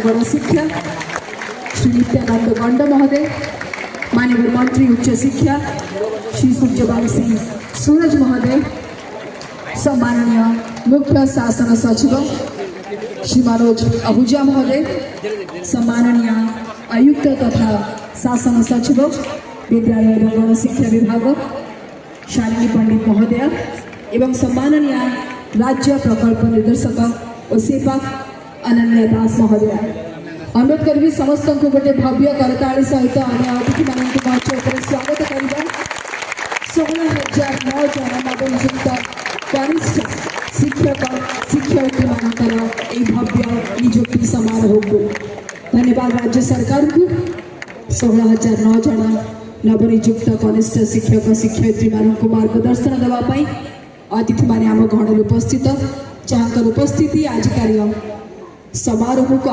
गणशिक्षा श्री नित्यानंद गंड महोदय, माननीय मंत्री उच्च शिक्षा श्री सूर्यवंशी सूरज महोदय, सम्माननीय मुख्य शासन सचिव श्री मनोज आहूजा महोदय, सम्माननीय आयुक्त तथा शासन सचिव विद्यालय एवं गणशिक्षा विभाग शालिनी पंडित महोदय एवं सम्माननीय राज्य प्रकल्प निर्देशक और सेवक अनन्या दास महोदय। अनुरोध करी समस्त को गोटे भव्य करताली सहित अन्य अतिथि मान मंच पर स्वागत करवा। 16,009 जन नवनियुक्त कनिष्ठ शिक्षक शिक्षयित्री मानकर भव्य नियुक्ति समारोह को धन्यवाद राज्य सरकार को। 16,009 जन नवनियुक्त कनिष्ठ शिक्षक शिक्षयित्री मान को मार्गदर्शन देवाई अतिथि माने आम गण उपस्थित जहाँ उपस्थिति आज कार्य समारोह को